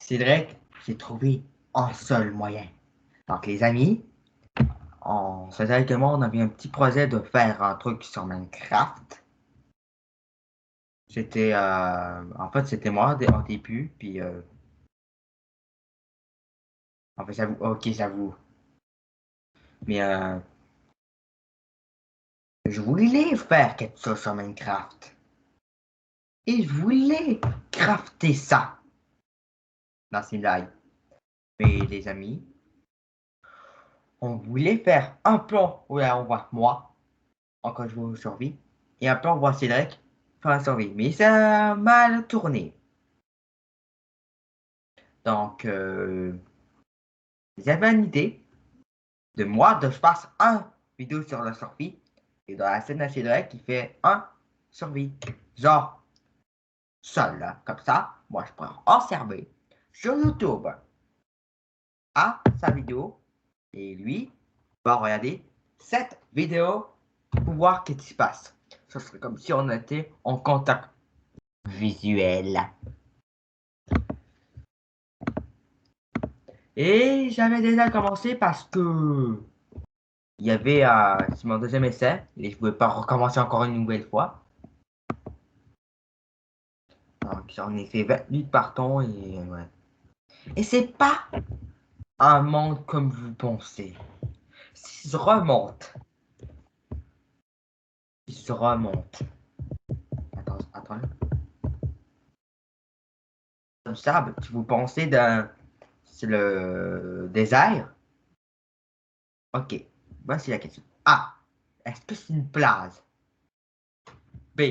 C'est vrai que j'ai trouvé un seul moyen. Donc, les amis, on se disait que moi, on avait un petit projet de faire un truc sur Minecraft. En fait, c'était moi au début, puis, en fait, j'avoue, ok, j'avoue. Mais, je voulais faire quelque chose sur Minecraft. Et je voulais crafter ça dans ces lives. Mais, les amis, on voulait faire un plan où là, on voit moi, encore jouer aux survie, et un plan où on voit Cédric faire la survie. Mais ça a mal tourné. Donc, j'avais une idée de moi de faire un vidéo sur la survie et dans la scène de Cédric qui fait un survie. Genre, seul, là, comme ça, moi je pourrais observer sur YouTube à sa vidéo et lui va regarder cette vidéo pour voir ce qui se passe. Ce serait comme si on était en contact visuel. Et j'avais déjà commencé parce que il y avait c'est mon deuxième essai et je ne pouvais pas recommencer encore une nouvelle fois. Donc j'en ai fait 28 partons et ouais. Et c'est pas un monde comme vous pensez. Si je remonte, si je remonte. Attends. Comme ça, si vous pensez c'est le désert. Ok, voici la question. A. Est-ce que c'est une plage? B.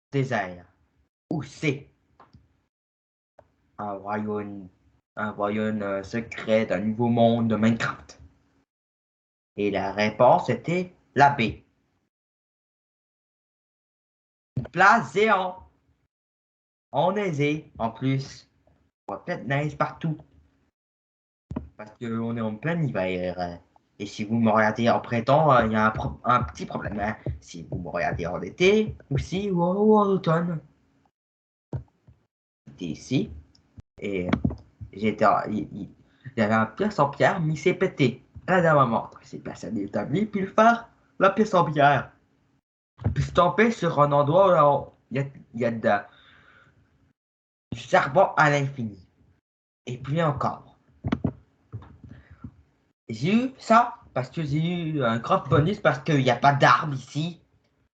Désert. Ou C. Un royaume, un royaume secret d'un nouveau monde de Minecraft. Et la réponse était la B. Une place géante, enneigée en plus. On voit plein de neige partout. Parce qu'on est en plein hiver. Et si vous me regardez en printemps, il y a un petit problème. Hein. Si vous me regardez en été, aussi, ou en automne. J'étais ici. Et j'étais, il y avait un pièce en pierre, mais il s'est pété. La dame morte. Il s'est placé à l'établi, puis le faire la pièce en pierre. Puis se tomber sur un endroit où il y a du charbon à l'infini. Et puis encore. J'ai eu ça parce que j'ai eu un grand bonus parce qu'il n'y a pas d'arbre ici.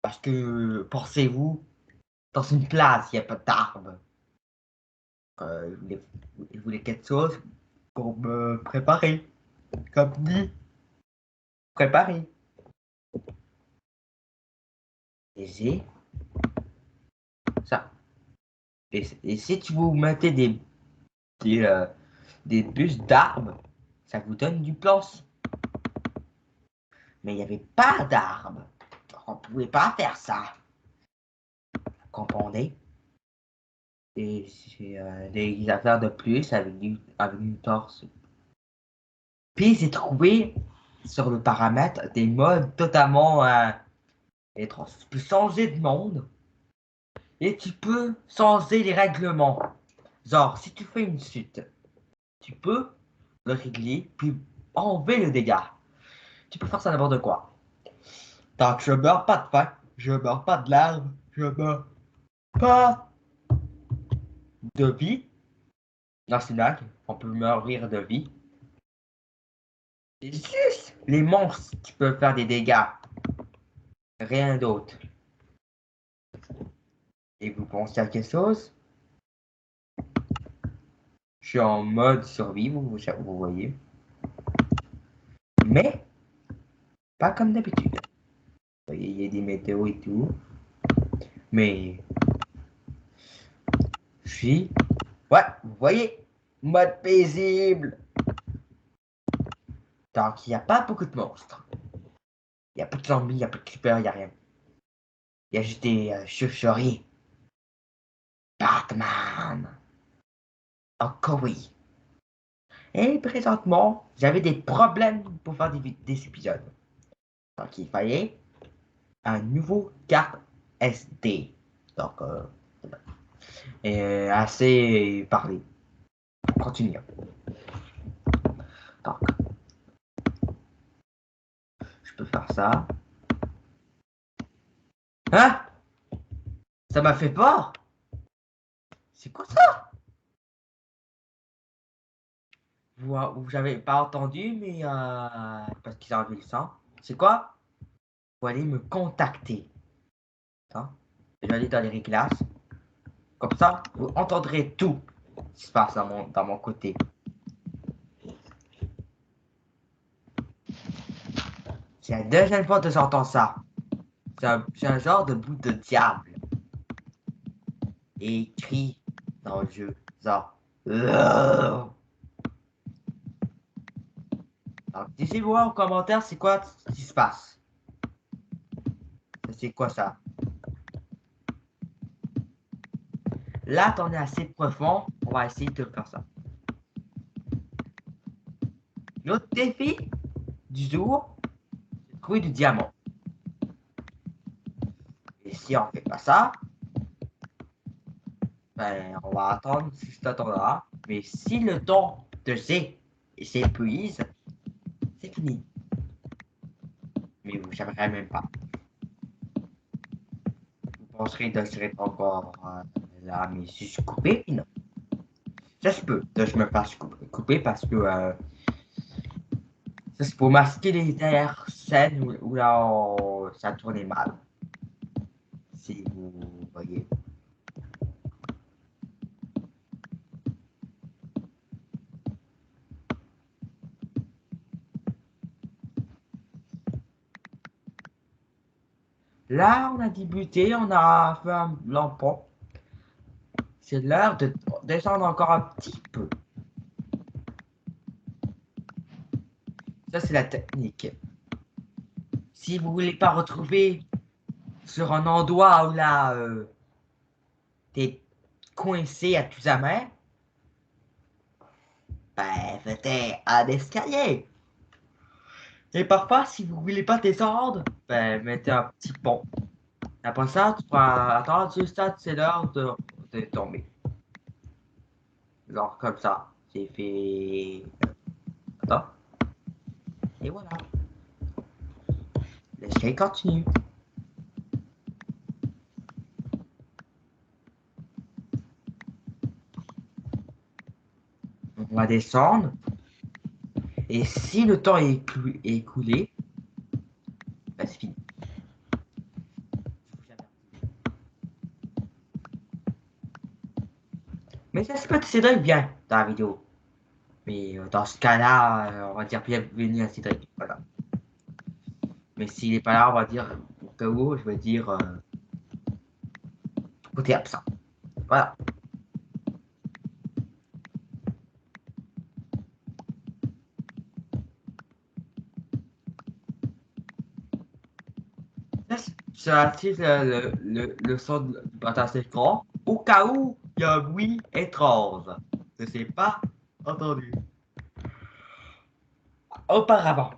Parce que, pensez-vous, dans une place, il n'y a pas d'arbre. Je voulais quelque chose pour me préparer. Comme dit, préparer. Et j'ai ça. Et si tu vous mettez des, euh, des bûches d'arbres, ça vous donne du planche. Mais il n'y avait pas d'arbres. On ne pouvait pas faire ça. Vous comprenez? Et c'est des affaires de plus avec du torse. Puis j'ai trouvé sur le paramètre des modes totalement étranges. Tu peux changer de monde et tu peux changer les règlements. Genre, si tu fais une chute, tu peux le régler puis enlever le dégât. Tu peux faire ça n'importe quoi. Donc, je meurs pas de faim, je meurs pas de larmes, je meurs pas de vie. Dans ce lac, on peut mourir de vie. C'est juste les monstres qui peuvent faire des dégâts. Rien d'autre. Et vous pensez à quelque chose? Je suis en mode survie, vous voyez. Mais, pas comme d'habitude. Vous voyez, il y a des météos et tout. Mais, je suis... Ouais, vous voyez, mode paisible. Donc, il n'y a pas beaucoup de monstres. Il n'y a pas de zombies, il n'y a pas de creepers, il n'y a rien. Il y a juste des chauves-souris. Batman. Encore oui. Et présentement, j'avais des problèmes pour faire des épisodes. Donc, il fallait un nouveau carte SD. Donc, assez parlé. continue. Donc, je peux faire ça. Hein? Ça m'a fait peur? C'est quoi ça? Vous j'avais pas entendu, mais parce qu'ils ont enlevé le sang. C'est quoi? Vous allez me contacter. Attends. Je vais aller dans les réglages. Comme ça, vous entendrez tout ce qui se passe dans mon côté. C'est la deuxième fois que j'entends ça. C'est un genre de bout de diable. Et écrit dans le jeu. Ça. Donc, dites-moi en commentaire c'est quoi ce qui se passe. C'est quoi ça? Là, t'en es assez profond. On va essayer de faire ça. Notre défi du jour, c'est trouver du diamant. Et si on fait pas ça, ben, on va attendre si ça attendra. Mais si le temps de G s'épuise, c'est fini. Mais vous ne saurez même pas. Vous penserez que je serai pas encore là, mais si je suis coupé, non. Ça se peut que je me fasse couper parce que ça c'est pour masquer les dernières scènes où là ça tournait mal. Si vous voyez. Là, on a débuté, on a fait un lampon. C'est l'heure de descendre encore un petit peu. Ça, c'est la technique. Si vous voulez pas retrouver sur un endroit où là, t'es coincé à tout jamais, ben, faites un escalier. Et parfois, si vous voulez pas descendre, ben, mettez un petit pont. Après ça, tu vas attendre juste à c'est l'heure de tomber. Genre comme ça. C'est fait. Attends. Et voilà. L'escalier continue. On va descendre. Et si le temps est écoulé, ben, c'est fini. Mais ça se peut que Cédric bien dans la vidéo. Mais dans ce cas-là, on va dire bienvenue à Cédric. Voilà. Mais s'il n'est pas là, on va dire, au cas où, je vais dire côté absent. Voilà. Ça active le son du partage d'écran au cas où il y a un bruit étrange. Je ne sais pas entendu auparavant.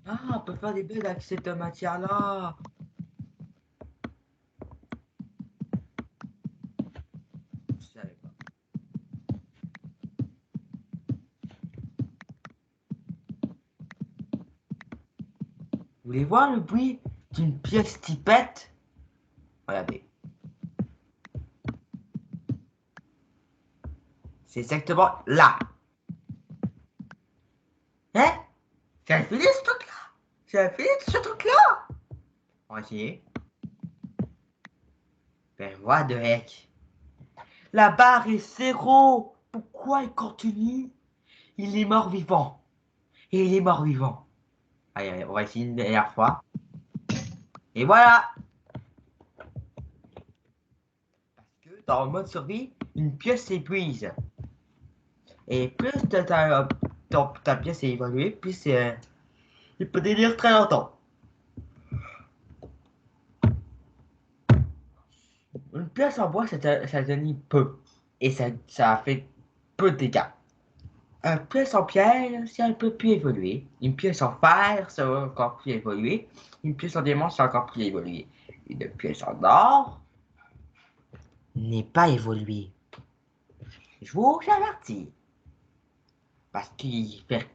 Ah, on peut faire des bulles avec cette matière-là. Je savais pas. Vous voulez voir le bruit d'une pièce qui pète? Regardez. C'est exactement là. Hein? J'ai fini ce truc-là. J'ai fini ce truc-là. On va essayer. Ben, what the heck? La barre est zéro. Pourquoi il continue? Il est mort vivant. Et il est mort vivant. Allez, allez, on va essayer une dernière fois. Et voilà. Parce que dans le mode survie, une pièce s'épuise. Et plus ta pièce est évoluée, plus il peut tenir très longtemps. Une pièce en bois, ça tenit peu. Et ça fait peu de dégâts. Une pièce en pierre, c'est un peu plus évolué. Une pièce en fer, ça va encore plus évoluer. Une pièce en diamant, c'est encore plus évolué. Une pièce en or n'est pas évoluée. Je vous avertis. Parce qu'il fait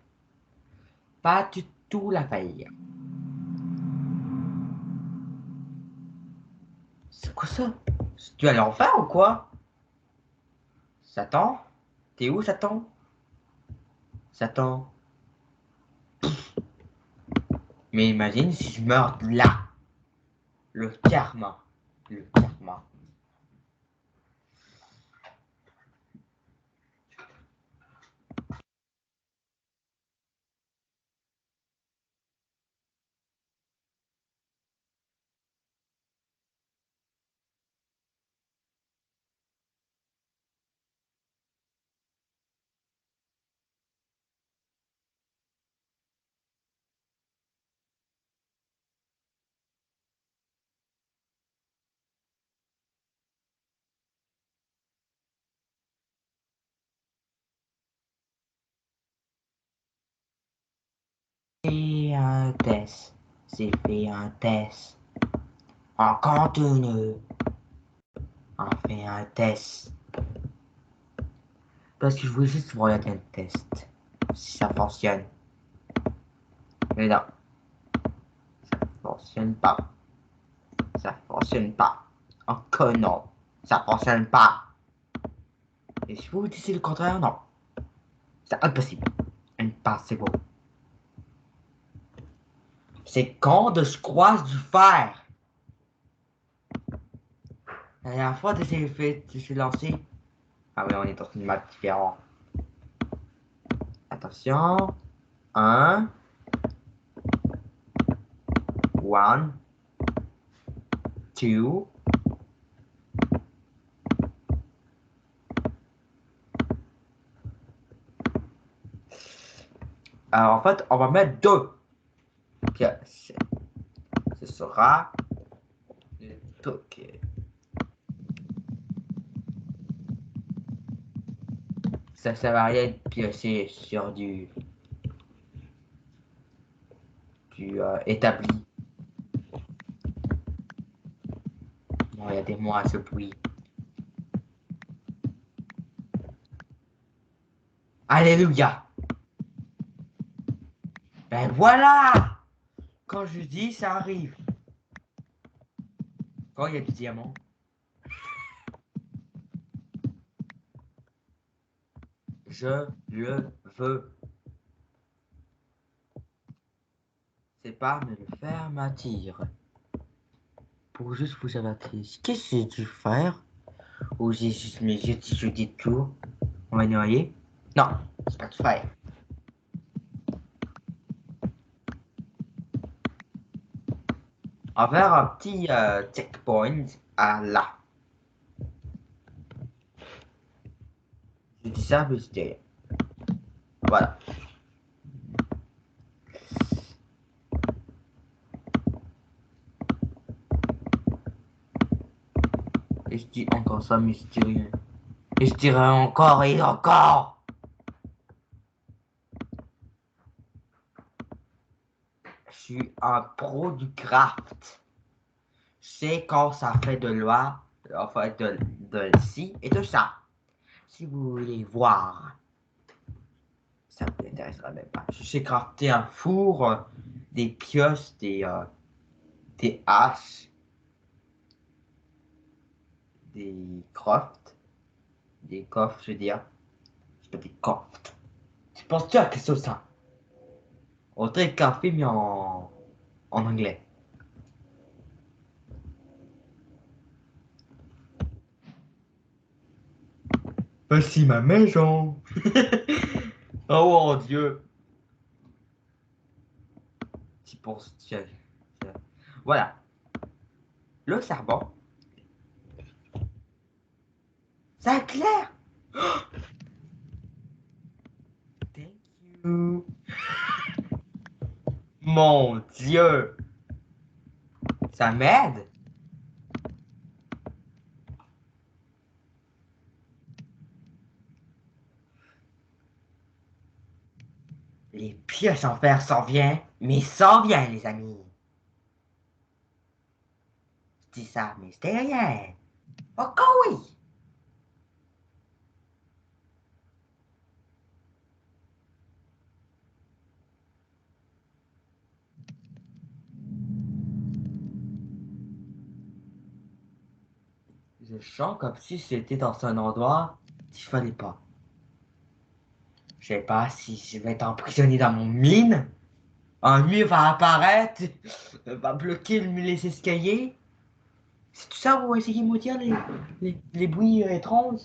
pas du tout la faille. C'est quoi ça? Tu allais en faire ou quoi? Satan? T'es où, Satan? Satan? Mais imagine si je meurs là. Le karma. Le karma. C'est un test. C'est fait un test. En continu. On fait un test. Parce que je voulais juste regarder un test. Si ça fonctionne. Mais non. Ça fonctionne pas. Ça fonctionne pas. Encore non. Ça fonctionne pas. Et si vous dites le contraire, non. C'est impossible. Impossible. C'est con de se croiser du fer. La dernière fois, tu t'es lancé. Ah oui, on est dans une map différente. Attention. Un. One. Two. Alors en fait, on va mettre deux pièces. Ce sera le truc. Ça sert à rien de piocher sur du établi. Bon, regardez-moi ce bruit. Alléluia. Ben voilà. Quand je dis, ça arrive. Quand il y a du diamant. Je le veux. C'est pas me le faire m'attire. Pour juste vous avertir. Qu'est-ce que j'ai dû faire? Ou j'ai juste mes je dis tout. On va noyer? Non, c'est pas tout faire. On va faire un petit checkpoint à là. Je dis ça, mais c'était. Voilà. Et je dis encore ça, mais je dis rien. Et je dirai encore et encore. Je suis un pro du craft. Je sais quand ça fait de loi, en fait de ci et de ça. Si vous voulez voir, ça ne vous intéressera même pas. Je sais crafter un four, des pioches, des haches, des crofts, des coffres, je veux dire. C'est pas des coffres. Tu penses-tu à quelque chose ça? On dirait café mais en anglais. Voici ma maison. Oh mon Dieu. Tu penses, voilà. Le charbon. C'est clair. Thank you. Mon Dieu. Ça m'aide. Les pioches en fer s'en viennent, mais s'en vient, les amis. Je dis ça, mais c'était rien. Oh, oui! Je chante comme si c'était dans un endroit qu'il fallait pas. Je sais pas si je vais être emprisonné dans mon mine. Un mur va apparaître, va bloquer les escaliers. C'est tout ça, vous essayez de me dire les bruits étranges?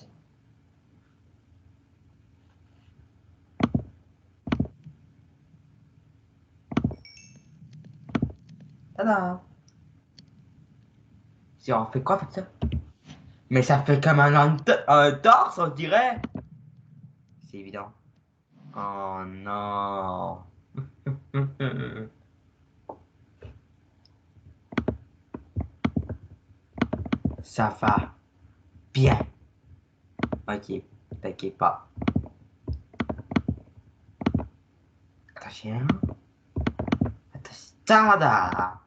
Tada! Si on fait quoi avec ça? Mais ça fait comme un torse, on dirait. C'est évident. Oh non. Ça va bien. Ok, t'inquiète pas. Attention. Attention. Tada!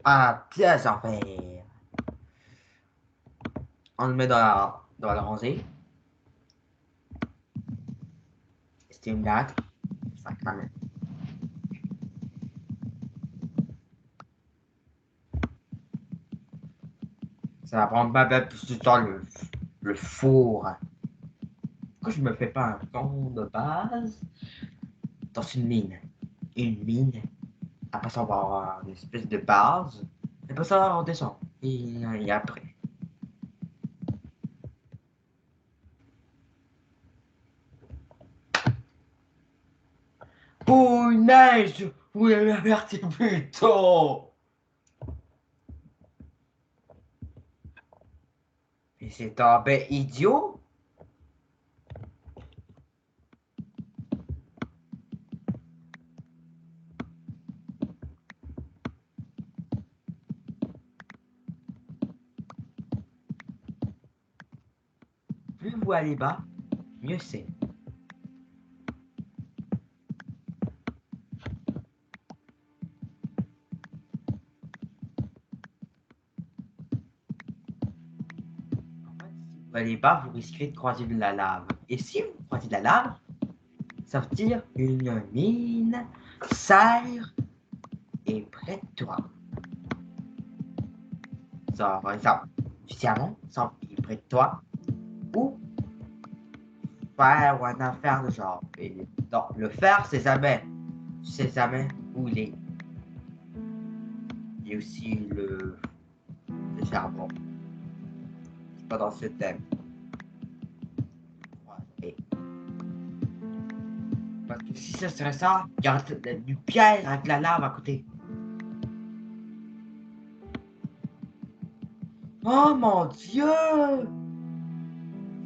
Ah, pièce en fer. On le met dans la rangée. C'était une blague. Ça, quand même. Ça va prendre pas plus de temps le four. Pourquoi je me fais pas un ton de base dans une mine? Une mine. Après ça, on va avoir une espèce de base. Et après ça, on descend. Et après. Punaise! Vous l'avez averti plus tôt! Mais c'est tombé idiot! Plus vous allez bas, mieux c'est. En fait, si vous allez bas, vous risquez de croiser de la lave. Et si vous croisez de la lave, ça veut dire une mine sale et près de toi. Ça, par exemple, du diamant, ça est près de toi. Ou fer ou un affaire de genre. Et, non, le fer, c'est jamais. Tu sais jamais où il est. Il y a aussi le charbon. C'est pas dans ce thème. Ouais. Parce que si ce serait ça, il y aurait du pierre avec la lave à côté. Oh mon dieu!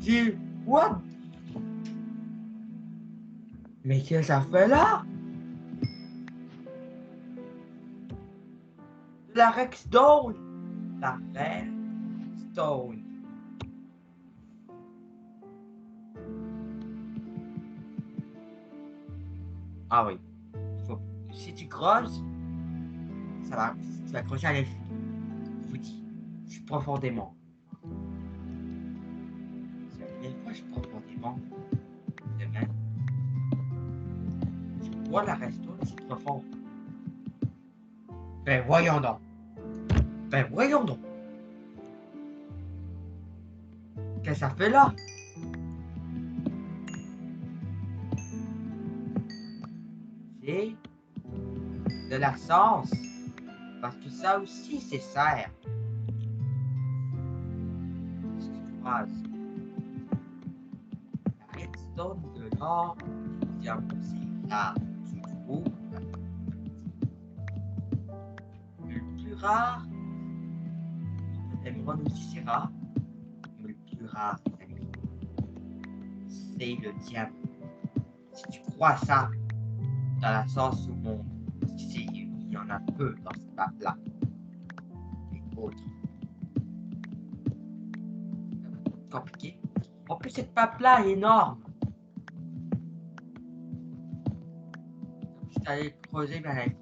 C'est. What? Mais qu'est-ce que ça fait là? La Rexstone! La Redstone. Ah oui. Si tu creuses, ça va, tu vas creuser à l'infini. Je vous dis, je suis profondément. C'est la première fois que je suis profondément. Demain, je vois la Redstone, c'est profond. Ben voyons donc. Ben voyons donc. Qu'est-ce que ça fait là? C'est de la science. Parce que ça aussi, c'est serre. Petite phrase. La redstone de l'or, c'est rare. Tu trouves le plus rare. L'émeraude aussi, c'est rare. Mais le plus rare, les amis, c'est le diamant. Si tu crois ça, dans la science au monde, il y en a peu dans cette map-là. Les autres, compliqué. En plus, cette map-là est énorme. aller creuser vers l'infini.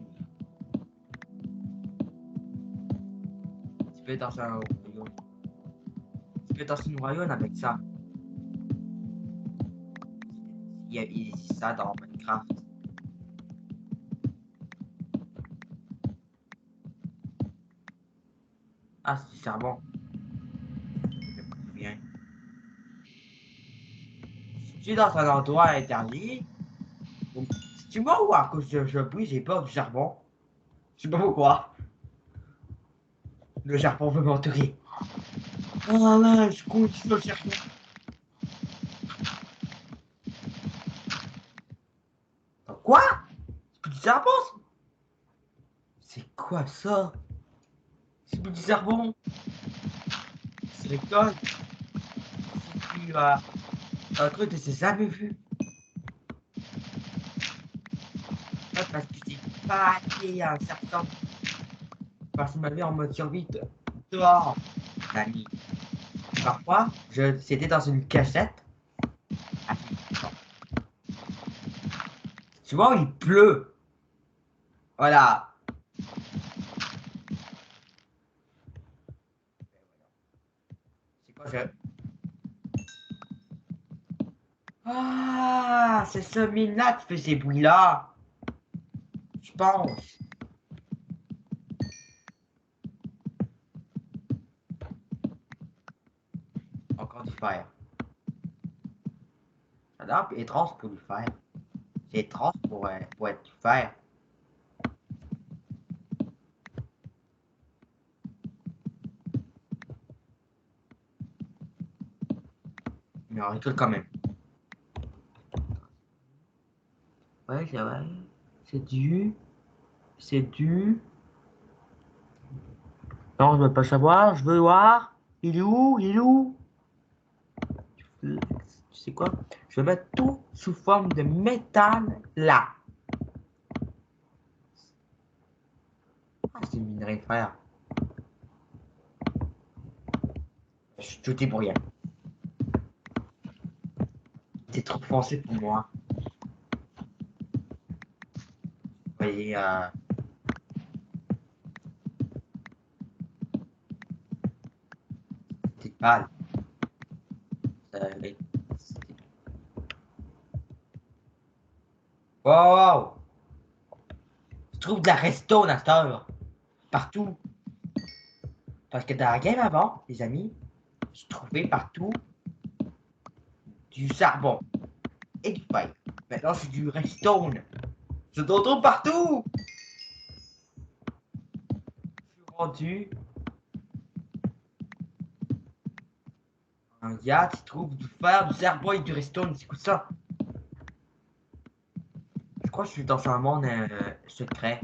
Tu peux dans un royaume. Tu peux dans une royaume avec ça. Il y a ça dans Minecraft. Ah, c'est du charbon. Bien. Si tu es dans un endroit interdit, si tu mens ou à cause de je brûle, j'ai peur du charbon. Je sais pas pourquoi. Le charbon veut m'enterrer. Oh là, je continue le charbon. Quoi? C'est plus du charbon? C'est quoi ça? C'est plus du charbon. C'est l'école. C'est plus un truc que j'ai jamais vu. Ah, parce que c'est pas assez un certain. Parce qu'il m'avait en mode survie dehors. L'ami. Parfois, c'était dans une cachette. Ah, tu vois, il pleut. Voilà. C'est quoi je... Ah, c'est ce mine-là qui fait ces bruits-là. Je pense. Encore du fer. Ça a l'air étrange pour du fer. C'est étrange pour être du fer. Mais on rigole quand même. Ouais, c'est vrai. C'est du... C'est du... Non, je veux pas savoir. Je veux voir. Il est où? Il est où? Tu sais quoi? Je vais mettre tout sous forme de métal là. Ah, c'est une minerai de fer. Je suis tout est pour rien. C'est trop foncé pour moi. Vous voyez, c'est pâle. Euh, Wow! Je trouve de la redstone à cette heure. Partout. Parce que dans la game avant, les amis, je trouvais partout du charbon et du fer. Maintenant, c'est du redstone. Je te retrouve partout. Je suis rendu un gars qui trouve du fer, du charbon et du redstone. C'est quoi ça? Je crois que je suis dans un monde secret.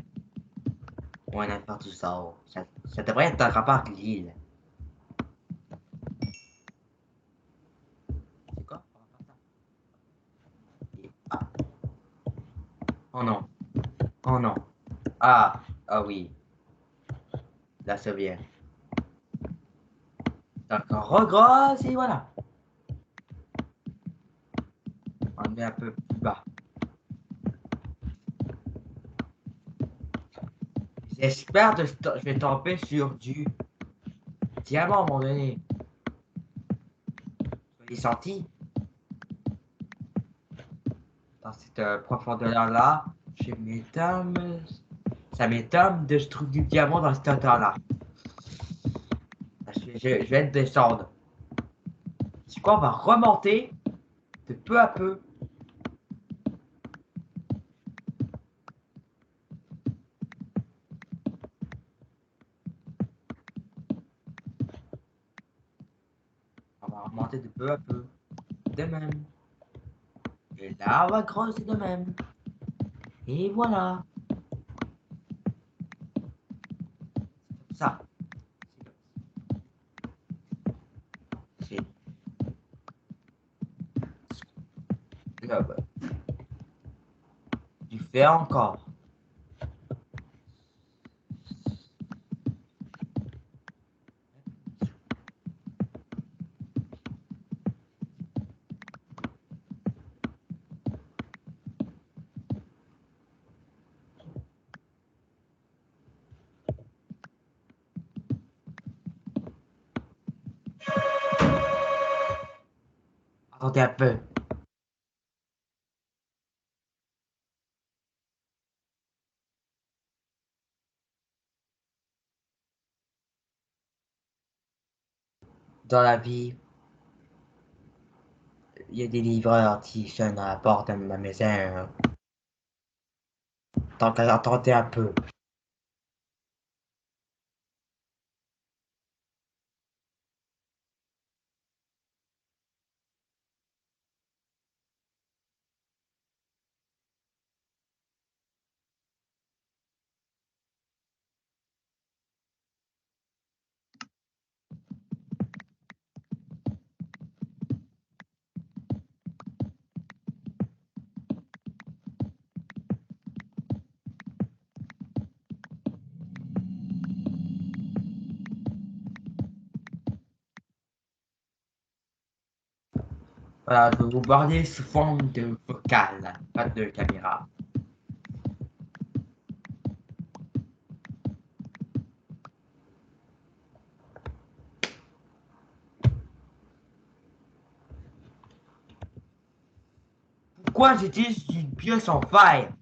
Ou un affaire du sort. Ça devrait être un rapport avec l'île. C'est quoi? Ah. Oh non. Oh non. Ah. Ah oui. Là, c'est bien. D'accord. Regrosse et voilà. On est un peu plus bas. J'espère que je vais tomber sur du diamant à un moment donné. Soyez sorti dans cette profondeur-là. Je m'étonne. Ça m'étonne de je trouve du diamant dans cet hauteur-là. Je vais descendre. C'est quoi? On va remonter de peu à peu. On va remonter de peu à peu. De même. Et là, on va creuser de même. Et voilà. C'est comme ça. C'est là, bah, du fer encore. Attendez un peu. Dans la vie, il y a des livreurs qui sonnent à la porte de ma maison. Donc, attendez un peu. Voilà, je vais vous parler sous forme de vocal, pas de caméra. Pourquoi j'utilise une pièce en fer?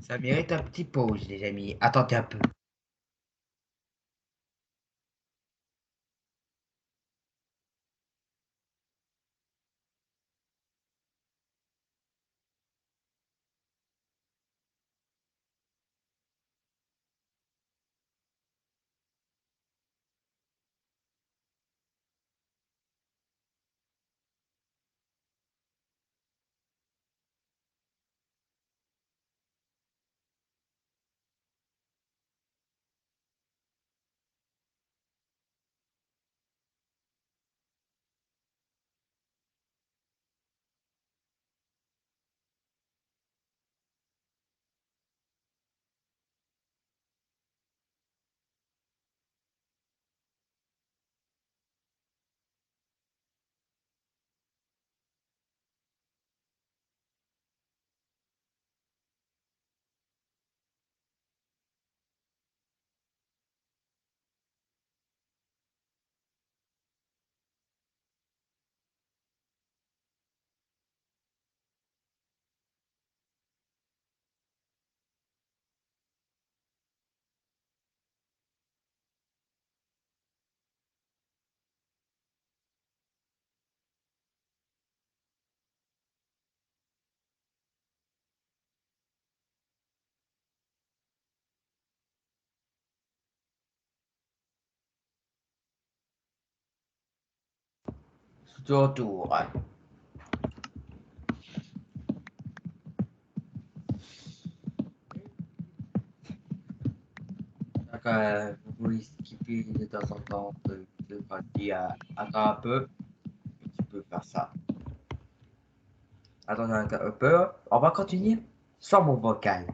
Ça mérite un petit pause, les amis. Attendez un peu. C'est ton tour. Donc, vous pouvez skipper de temps en temps de dire attends un peu. Tu peux faire ça. Attends un peu. On va continuer sans mon vocal.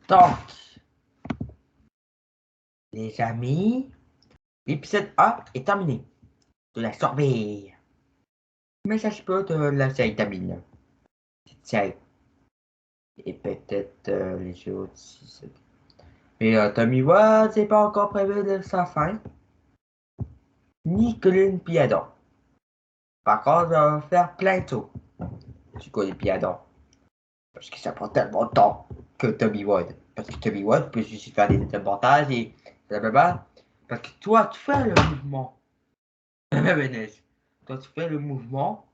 Donc, les amis, l'épisode 1 est terminé. De la sorbet. Mais ça se peut de la série Tamine. Petite série. Et peut-être les autres si. Mais Tommy Wiseau, c'est pas encore prévu de sa fin. Ni Colin Piadon. Par contre, on va faire plein de sauts. Du Colin Piadon. Parce que ça prend tellement de temps que Tommy Wiseau. Parce que Tommy Wiseau peut juste faire des montages et blablabla. Parce que toi, tu fais le mouvement. Toi, tu fais le mouvement,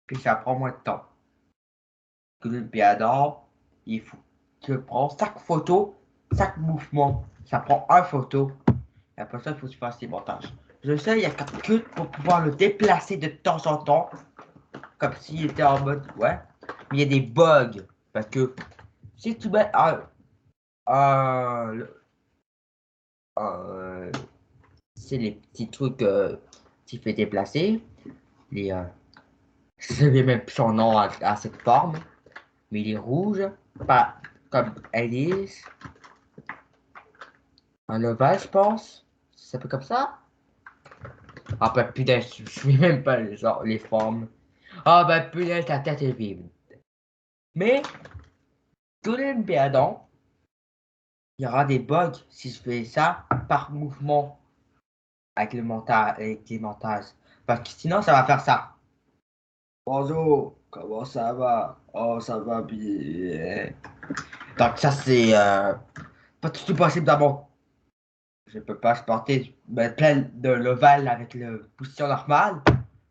puis ça prend moins de temps. Colin Piadon, il faut. Tu prends chaque photo, chaque mouvement. Ça prend une photo. Et après ça, il faut que tu fasses des montages. Je sais, il y a CapCut pour pouvoir le déplacer de temps en temps. Comme s'il était en mode, ouais. Mais il y a des bugs. Parce que si tu mets c'est les petits trucs qui fait déplacer. Les, je sais même plus son nom à cette forme. Mais il est rouge. Pas comme Alice. Un ovale, je pense. Ça s'appelle comme ça. Ah bah putain, je suis même pas les formes. Ah bah putain, ta tête est vive. Mais, tous les perdants, il y aura des bugs si je fais ça par mouvement avec le montage, avec les montages. Parce que sinon, ça va faire ça. Bonjour, comment ça va? Oh, ça va bien. Donc ça, c'est pas du tout possible d'abord. Je peux pas supporter mettre plein de l'ovale avec la position normale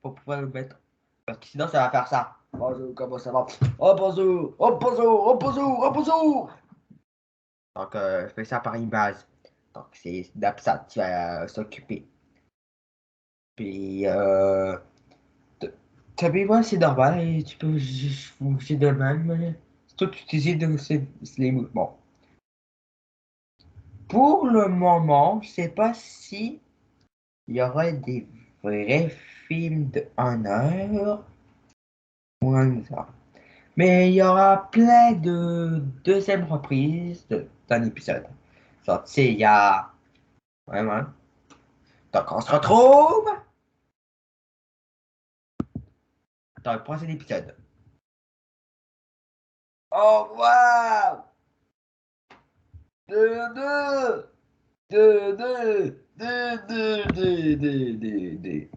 pour pouvoir le mettre. Parce que sinon, ça va faire ça. Bonjour, comment ça va? Oh, bonjour, oh, bonjour, oh, bonjour, oh, bonjour. Donc, je fais ça par image. Donc, c'est Snapchat qui va s'occuper. Puis, moi, c'est normal. Et tu peux juste bouger de même. C'est toi qui utilises les mouvements. Pour le moment, je sais pas si il y aurait des vrais films de 1 heure ou 1 heure. Mais il y aura plein de deuxième reprises d'un épisode. Genre, tu sais, il y a. Vraiment. Donc, on se retrouve dans le prochain épisode. Au revoir! Deux, deux! Deux, deux! Deux, deux, deux, deux, deux, deux.